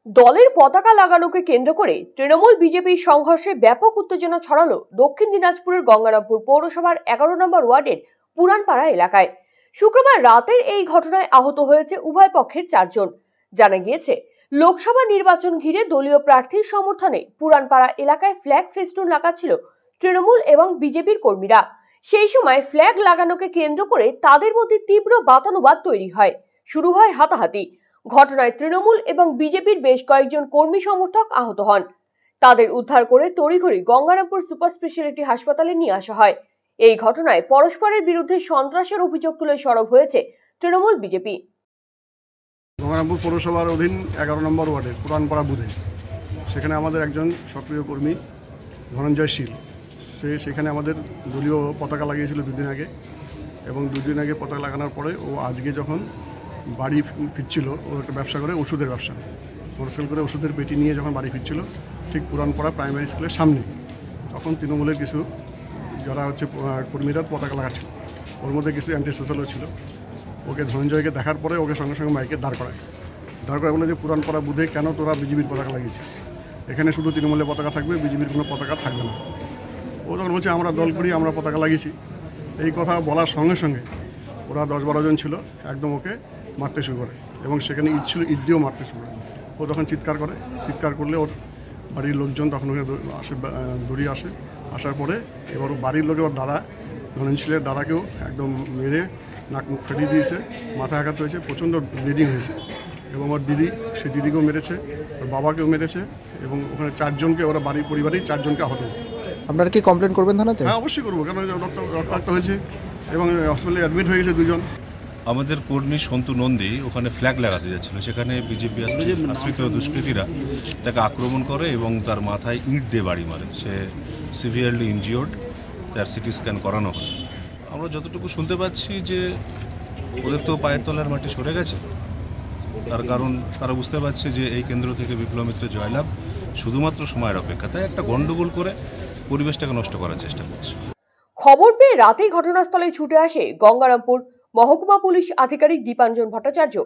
দলের পতাকা লাগানোকে কেন্দ্র করে তৃণমূল বিজেপির সংঘর্ষে ব্যাপক উত্তেজনা ছড়ালো দক্ষিণ দিনাজপুরের গঙ্গারামপুর পৌরসভার 11 নম্বর ওয়ার্ডের পুরানপাড়া এলাকায়। শুক্রবার রাতের এই ঘটনায় আহত হয়েছে উভয় পক্ষের 4 জন। জানা গিয়েছে, লোকসভা নির্বাচন ঘিরে দলীয় প্রার্থীর সমর্থনে পুরানপাড়া এলাকায় ফ্ল্যাগ ফেস্টুন লাগাচ্ছিল তৃণমূল এবং বিজেপির কর্মীরা। সেই সময় ফ্ল্যাগ লাগানোকে কেন্দ্র করে তাদের মধ্যে তীব্র বাতানুবাদ তৈরি হয়, শুরু হয় হাতাহাতি। ঘটনায় তৃণমূল এবং বিজেপির বেশ কয়েকজন কর্মী সমর্থক আহত হন। তাদের উদ্ধার করে তড়িঘড়ি গঙ্গারামপুর সুপার স্পেশালিটি হাসপাতালে নিয়ে আসা হয়। এই ঘটনায় পরস্পরের বিরুদ্ধে সন্ত্রাসের অভিযোগ তুলে সরব হয়েছে তৃণমূল বিজেপি। গঙ্গারামপুর পৌরসভার অধীন 11 নম্বর ওয়ার্ডের পুরানপাড়া বুধে সেখানে আমাদের একজন সক্রিয় কর্মী ধনঞ্জয় শীল, সেখানে আমাদের দলীয় পতাকা লাগিয়েছিল দুদিন আগে, এবং দুদিন আগে পতাকা লাগানোর পরে ও আজকে যখন বাড়ি ফিরছিল, ও একটা ব্যবসা করে, ওষুধের ব্যবসা, হোলসেল করে ওষুধের পেটি নিয়ে যখন বাড়ি ফিরছিল ঠিক পুরানপাড়া প্রাইমারি স্কুলের সামনে, তখন তৃণমূলের কিছু যারা কর্মীরা পতাকা লাগাচ্ছিল, ওর মধ্যে কিছু অ্যান্টি সোশ্যালও ছিল। ওকে ধনঞ্জয়কে দেখার পরে ওকে সঙ্গে সঙ্গে মাইকে দাঁড় করায় বলে যে পুরানপাড়া বুধে কেন তোরা বিজেপির পতাকা লাগিয়েছিস, এখানে শুধু তৃণমূলের পতাকা থাকবে, বিজেপির কোনো পতাকা থাকবে না। ও তখন বলছে আমরা দল করি, আমরা পতাকা লাগিয়েছি। এই কথা বলার সঙ্গে সঙ্গে ওরা 10-12 জন ছিল, একদম ওকে মারতে শুরু করে, এবং সেখানে ইট ছিল, ইট দিয়েও মারতে শুরু করে। ও তখন চিৎকার করলে ওর বাড়ির লোকজন তখন ওখানে দৌড়িয়ে আসার পরে এবার বাড়ির লোকে ওর দাদা ধনঞ্জয়ের দাদাকেও একদম মেরে নাক মুখ ফেটিয়ে দিয়েছে, মাথায় আঘাত হয়েছে, প্রচণ্ড ব্লিডিং হয়েছে, এবং ওর সেই দিদিকেও মেরেছে, ওর বাবাকেও মেরেছে, এবং ওখানে 4 জনকে, ওরা পরিবারেই 4 জনকে আহত হয়েছে। আপনারা কি কমপ্লেন করবেন থানাতে? হ্যাঁ, অবশ্যই করবো, কেন রক্তাক্ত হয়েছে এবং হসপিটালে অ্যাডমিট হয়ে গেছে 2 জন। আমাদের কর্মী সন্তু নন্দী ওখানে ফ্ল্যাগ লাগাতে যাচ্ছিল, সেখানে বিজেপি আশ্রিত দুষ্কৃতীরা তাকে আক্রমণ করে এবং তার মাথায় ইট দিয়ে বাড়ি মারে। সে সিভিয়ারলি ইনজিওর্ড, তার সিটি স্ক্যান করানো হয়। আমরা যতটুকু শুনতে পাচ্ছি যে ওদের তো পায়ের তলার মাটি সরে গেছে, তার কারণ তারা বুঝতে পারছে যে এই কেন্দ্র থেকে বিপ্লব মিত্র জয়লাভ শুধুমাত্র সময়ের অপেক্ষা, তাই একটা গন্ডগোল করে পরিবেশটাকে নষ্ট করার চেষ্টা করছে। খবর পেয়ে রাতেই ঘটনাস্থলে ছুটে আসে গঙ্গারামপুর মহকুমা পুলিশ আধিকারিক দীপাঞ্জন ভট্টাচার্য,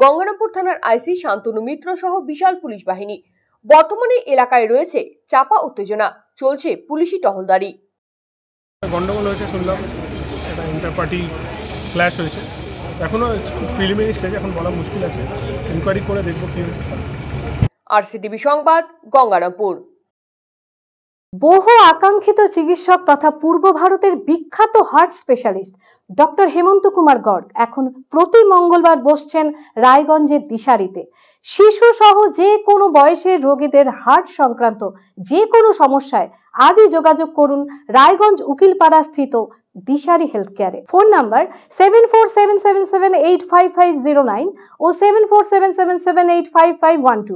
গঙ্গারামপুর থানার আইসি শান্তনু মিত্র সহ বিশাল পুলিশ বাহিনী। বর্তমানে এলাকায় রয়েছে চাপা উত্তেজনা, চলছে পুলিশি টহলদারি। গন্ডগোল হয়েছে শুনলাম, একটা ইন্টার পার্টি ক্ল্যাশ হয়েছে, এখনো প্রিলিমিনারি স্টেজ, এখন বলা মুশকিল আছে, ইনকোয়ারি করে দেখবো কি হয়েছে। আরসিটিভি সংবাদ, গঙ্গারামপুর। বহু আকাঙ্ক্ষিত চিকিৎসক তথা পূর্ব ভারতের বিখ্যাত হার্ট স্পেশালিস্ট ডক্টর হেমন্ত কুমার গর্গ এখন প্রতি মঙ্গলবার বসছেন রায়গঞ্জের দিশারিতে। শিশু সহ যে কোনো বয়সের রোগীদের হার্ট সংক্রান্ত যে কোনো সমস্যায় আজই যোগাযোগ করুন রায়গঞ্জ উকিলপাড়া স্থিত দিশারি হেলথ কেয়ারে। ফোন নাম্বার 7477785509 ও 7477785512।